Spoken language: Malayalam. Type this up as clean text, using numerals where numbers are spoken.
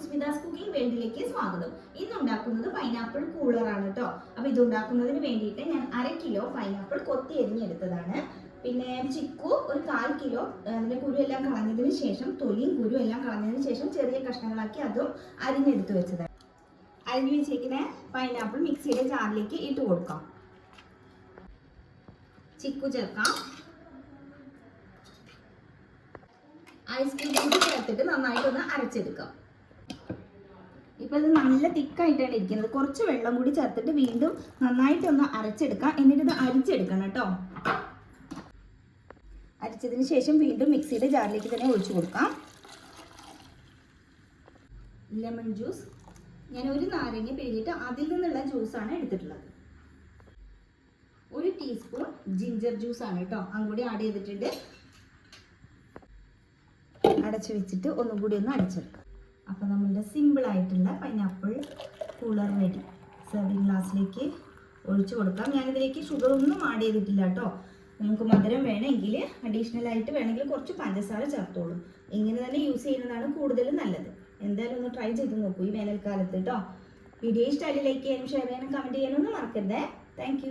സ്മിതാസ് കുക്കിംഗ് വേൾഡിലേക്ക് സ്വാഗതം. ഇന്ന് ഉണ്ടാക്കുന്നത് പൈനാപ്പിൾ കൂളറാണ് കേട്ടോ. അപ്പോൾ ഇത് ഉണ്ടാക്കുന്നതിന് വേണ്ടിയിട്ട് ഞാൻ 1/2 കിലോ പൈനാപ്പിൾ കൊത്തി എരിഞ്ഞെടുത്തതാണ്. പിന്നെ ചിക്കു ഒരു 1/4 കിലോ, അതിൻ്റെ കുരു എല്ലാം കളഞ്ഞതിന് ശേഷം, തൊലിയും കുരു എല്ലാം കളഞ്ഞതിന് ശേഷം ചെറിയ കഷ്ണങ്ങളാക്കി അതും അരിഞ്ഞെടുത്ത് വെച്ചതാണ്. അരിഞ്ഞു വെച്ചേക്കുന്ന പൈനാപ്പിൾ മിക്സിയുടെ ജാറിലേക്ക് ഇട്ട് കൊടുക്കാം. ചിക്കു ചേർക്കാം. ഐസ് ക്യൂബ് കൂടി ചേർത്തിട്ട് നന്നായിട്ടൊന്ന് അരച്ചെടുക്കാം. ഇപ്പം ഇത് നല്ല തിക്കായിട്ടാണ് ഇരിക്കുന്നത്. കുറച്ച് വെള്ളം കൂടി ചേർത്തിട്ട് വീണ്ടും നന്നായിട്ടൊന്ന് അരച്ചെടുക്കാം. എന്നിട്ട് ഇത് അരിച്ചെടുക്കണം കേട്ടോ. അരിച്ചതിന് ശേഷം വീണ്ടും മിക്സിയുടെ ജാറിലേക്ക് തന്നെ ഒഴിച്ചു കൊടുക്കാം. ലെമൺ ജ്യൂസ് ഞാൻ ഒരു നാരങ്ങ പിഴിഞ്ഞിട്ട് അതിൽ നിന്നുള്ള ജ്യൂസാണ് എടുത്തിട്ടുള്ളത്. 1 ടീസ്പൂൺ ജിഞ്ചർ ജ്യൂസാണ് കേട്ടോ, അതുകൂടി ആഡ് ചെയ്തിട്ടുണ്ട്. അടച്ചു വെച്ചിട്ട് ഒന്നും കൂടി ഒന്ന് അടിച്ചെടുക്കാം. അപ്പോൾ നമ്മളുടെ സിമ്പിളായിട്ടുള്ള പൈനാപ്പിൾ കൂളർ റെഡി. സെർവിങ് ഗ്ലാസ്സിലേക്ക് ഒഴിച്ചു കൊടുക്കാം. ഞാനിതിലേക്ക് ഷുഗർ ഒന്നും ആഡ് ചെയ്തിട്ടില്ല കേട്ടോ. നമുക്ക് മധുരം വേണമെങ്കിൽ അഡീഷണൽ ആയിട്ട് വേണമെങ്കിൽ കുറച്ച് പഞ്ചസാര ചേർത്തോളൂ. ഇങ്ങനെ തന്നെ യൂസ് ചെയ്യുന്നതാണ് കൂടുതൽ നല്ലത്. എന്തായാലും ഒന്ന് ട്രൈ ചെയ്ത് നോക്കൂ ഈ വേനൽക്കാലത്ത് കേട്ടോ. വീഡിയോ ഇഷ്ടമായി ലൈക്ക് ചെയ്യാനും ഷെയർ ചെയ്യാനും കമൻറ്റ് ചെയ്യാനും ഒന്നും മറക്കരുതേ. താങ്ക്